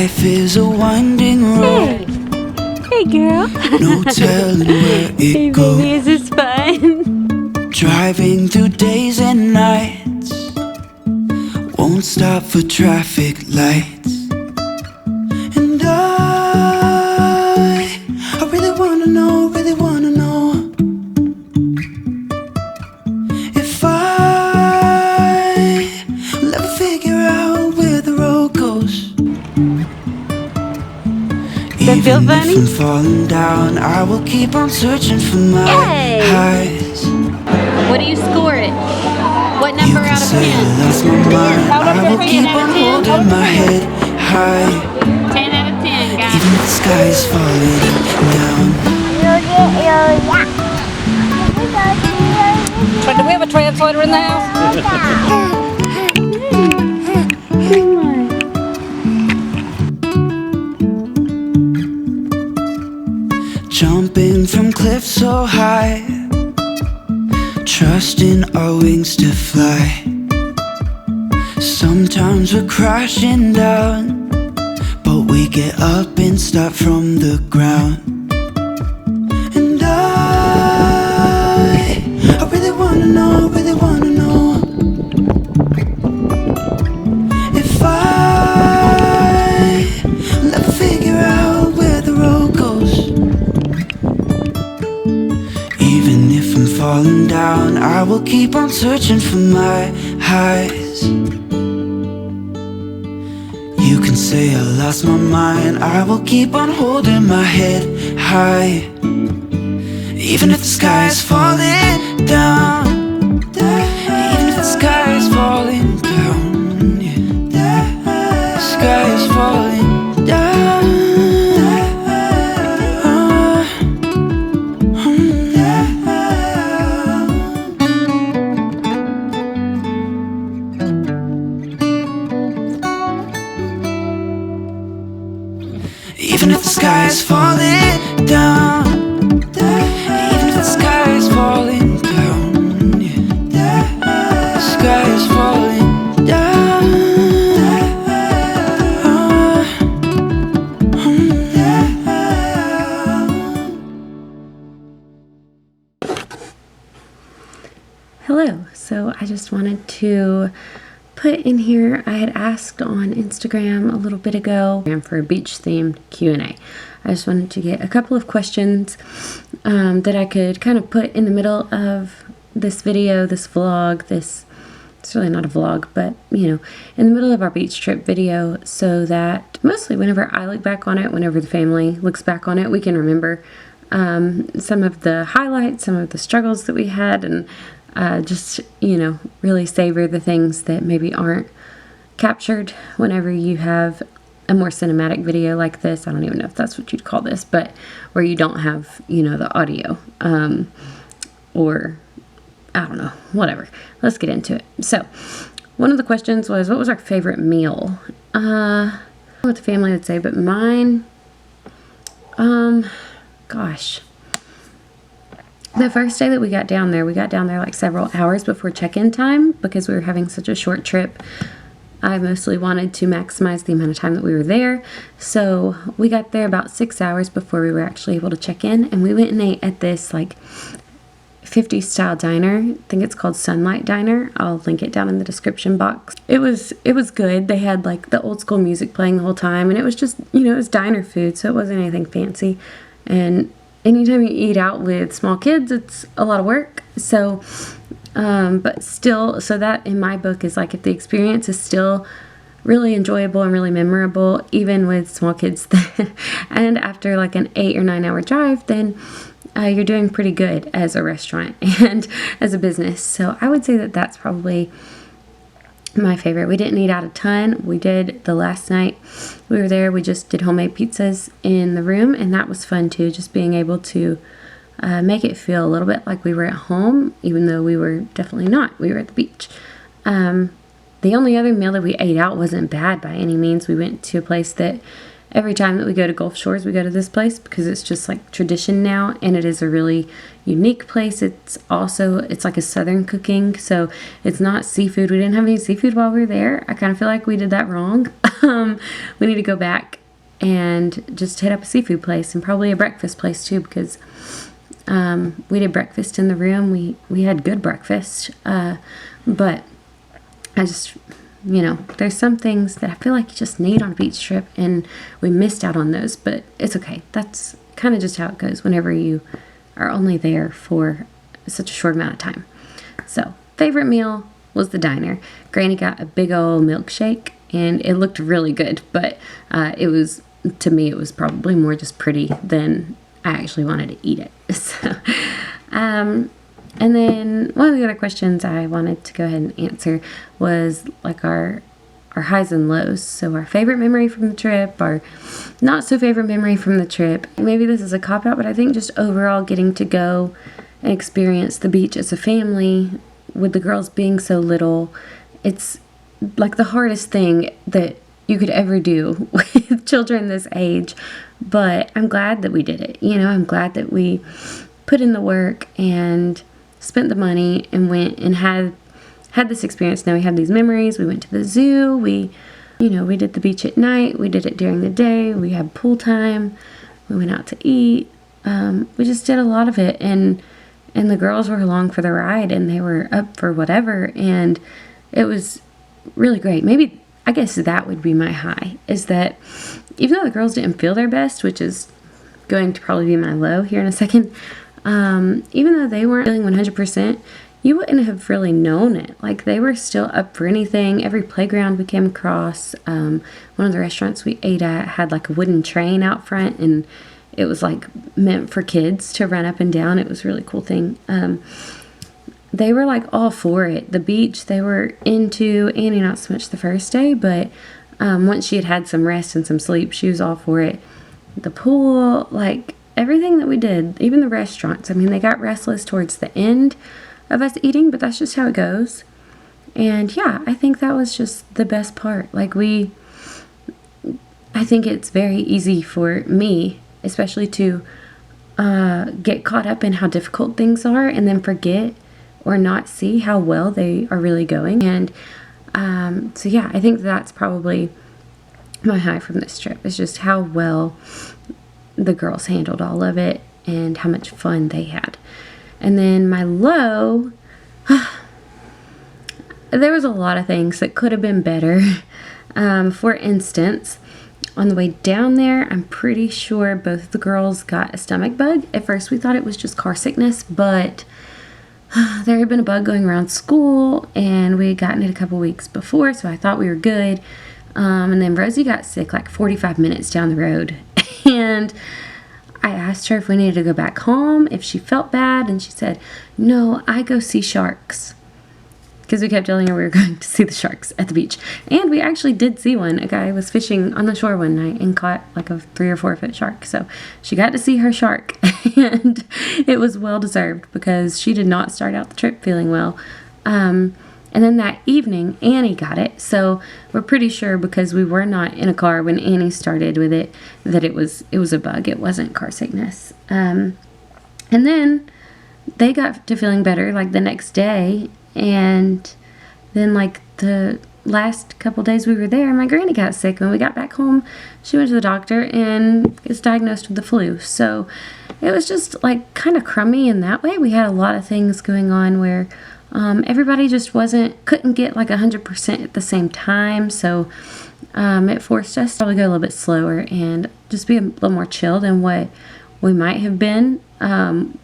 Life is a winding road. Hey girl. No telling where it Hey goes. baby, is this fun? Driving through days and nights, won't stop for traffic lights. And I really wanna know, if I'll ever figure out where the road goes. Does that feel Even funny? if I'm falling down, I will keep on searching for my highs. What do you score it? What You number can out of say I 10? lost my mind, I will keep on holding my head high. 10 out of 10, guys. Even if the sky is falling down. But do we have a translator in the house? Jumping from cliffs so high, trusting our wings to fly. Sometimes we're crashing down, but we get up and start from the ground. And I really wanna know, if I'll ever figure out where the road goes. Even if I'm falling down, I will keep on searching for my highs. You can say I lost my mind, I will keep on holding my head high. Even if the sky is falling down, even if the sky is falling down, yeah. The sky is falling down. Even if the sky is falling down, even if the sky is falling down, yeah. The sky is falling down. Hello. So I just wanted to put in here, I had asked on Instagram a little bit ago for a beach themed Q&A. I just wanted to get a couple of questions that I could kind of put in the middle of this video, this vlog, it's really not a vlog, but you know, in the middle of our beach trip video, so that mostly whenever I look back on it, whenever the family looks back on it, we can remember some of the highlights, some of the struggles that we had, and just, you know, really savor the things that maybe aren't captured whenever you have a more cinematic video like this. I don't even know if that's what you'd call this, but where you don't have, you know, the audio, or I don't know, whatever. Let's get into it. So one of the questions was, what was our favorite meal? I don't know what the family would say, but mine, gosh. The first day that we got down there like several hours before check-in time because we were having such a short trip. I mostly wanted to maximize the amount of time that we were there. So we got there about 6 hours before we were actually able to check in. And we went and ate at this like 50s style diner. I think it's called Sunlight Diner. I'll link it down in the description box. It was good. They had like the old school music playing the whole time. And it was just, you know, it was diner food. So it wasn't anything fancy. And anytime you eat out with small kids, it's a lot of work. So, but still, so that in my book is like if the experience is still really enjoyable and really memorable, even with small kids, and after like an 8 or 9 hour drive, then you're doing pretty good as a restaurant and as a business. So I would say that that's probably my favorite. We didn't eat out a ton. We did the last night we were there, we just did homemade pizzas in the room, and that was fun too, just being able to make it feel a little bit like we were at home, even though we were definitely not. We were at the beach. The only other meal that we ate out wasn't bad by any means. We went to a place that every time that we go to Gulf Shores, we go to this place because it's just like tradition now, and it is a really unique place. It's like a southern cooking, so it's not seafood. We didn't have any seafood while we were there. I kind of feel like we did that wrong. We need to go back and just hit up a seafood place, and probably a breakfast place too, because we did breakfast in the room. We had good breakfast, but I just, there's some things that I feel like you just need on a beach trip, and we missed out on those, but it's okay. That's kind of just how it goes whenever you are only there for such a short amount of time. So, favorite meal was the diner. Granny got a big old milkshake, and it looked really good, but to me, it was probably more just pretty than I actually wanted to eat it. So, and then one of the other questions I wanted to go ahead and answer was like our highs and lows. So our favorite memory from the trip, our not so favorite memory from the trip. Maybe this is a cop-out, but I think just overall getting to go and experience the beach as a family with the girls being so little, it's like the hardest thing that you could ever do with children this age. But I'm glad that we did it. I'm glad that we put in the work and spent the money and went and had this experience. Now we have these memories. We went to the zoo. We did the beach at night. We did it during the day. We had pool time. We went out to eat. We just did a lot of it, and the girls were along for the ride, and they were up for whatever, and it was really great. Maybe I guess that would be my high, is that even though the girls didn't feel their best, which is going to probably be my low here in a second, even though they weren't feeling 100%, you wouldn't have really known it. Like, they were still up for anything. Every playground we came across, one of the restaurants we ate at had like a wooden train out front, and it was like meant for kids to run up and down. It was a really cool thing. They were like all for it. The beach they were into. Annie not so much the first day, but once she had had some rest and some sleep, she was all for it. The pool, like everything that we did, even the restaurants. I mean, they got restless towards the end of us eating, but that's just how it goes. And yeah, I think that was just the best part. Like I think it's very easy for me, especially to get caught up in how difficult things are and then forget or not see how well they are really going. And so yeah, I think that's probably my high from this trip, is just how well the girls handled all of it and how much fun they had. And then my low, there was a lot of things that could have been better. For instance, on the way down there, I'm pretty sure both of the girls got a stomach bug. At first we thought it was just car sickness, but there had been a bug going around school, and we had gotten it a couple weeks before, so I thought we were good. And then Rosie got sick like 45 minutes down the road, and I asked her if we needed to go back home, if she felt bad, and she said, no, I go see sharks. Because we kept telling her we were going to see the sharks at the beach. And we actually did see one. A guy was fishing on the shore one night and caught like a 3 or 4 foot shark. So she got to see her shark. And it was well deserved, because she did not start out the trip feeling well. And then that evening, Annie got it. So we're pretty sure, because we were not in a car when Annie started with it, that it was a bug. It wasn't car sickness. And then they got to feeling better like the next day. And then like the last couple days we were there, my granny got sick. When we got back home, she went to the doctor and was diagnosed with the flu. So it was just like kind of crummy in that way. We had a lot of things going on where everybody just couldn't get like 100% at the same time. So it forced us to probably go a little bit slower and just be a little more chill than what we might have been,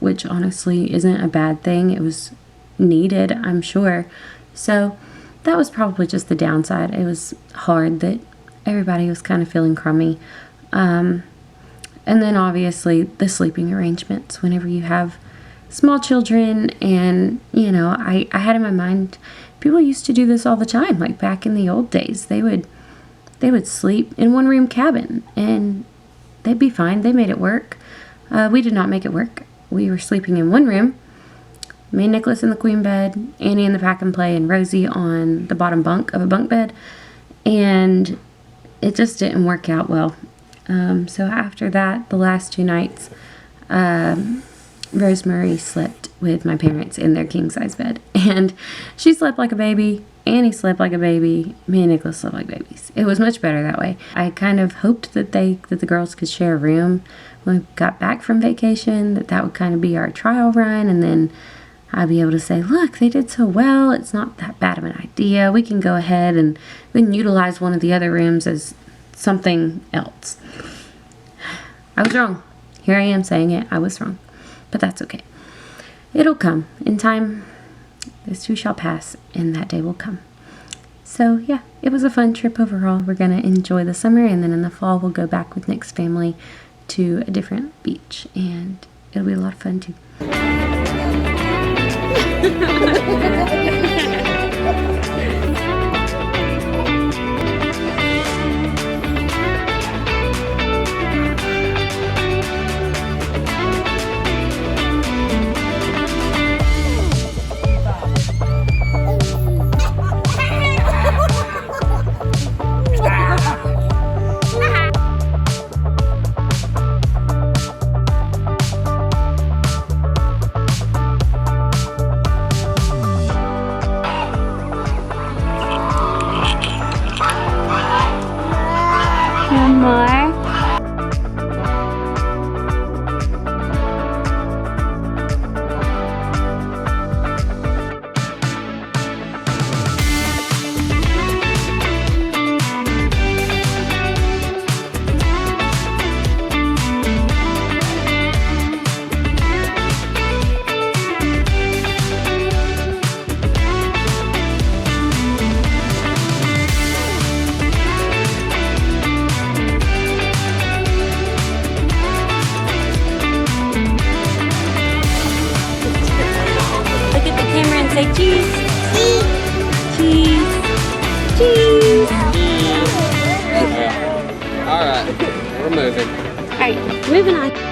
which honestly isn't a bad thing. It was needed, I'm sure. So that was probably just the downside. It was hard that everybody was kind of feeling crummy. And then obviously the sleeping arrangements whenever you have small children. And I had in my mind, people used to do this all the time. Like back in the old days, they would sleep in one room cabin and they'd be fine. They made it work. We did not make it work. We were sleeping in one room. Me and Nicholas in the queen bed, Annie in the pack and play, and Rosie on the bottom bunk of a bunk bed. And it just didn't work out well. So after that, the last 2 nights, Rosemary slept with my parents in their king-size bed. And she slept like a baby. Annie slept like a baby. Me and Nicholas slept like babies. It was much better that way. I kind of hoped that the girls could share a room when we got back from vacation, that would kind of be our trial run, and then I'd be able to say, look, they did so well. It's not that bad of an idea. We can go ahead and we can utilize one of the other rooms as something else. I was wrong. Here I am saying it. I was wrong. But that's okay. It'll come. In time, this too shall pass, and that day will come. So, yeah, it was a fun trip overall. We're going to enjoy the summer, and then in the fall, we'll go back with Nick's family to a different beach, and it'll be a lot of fun, too. One more. Say cheese. Cheese. Cheese. All right, we're moving. All right, moving on.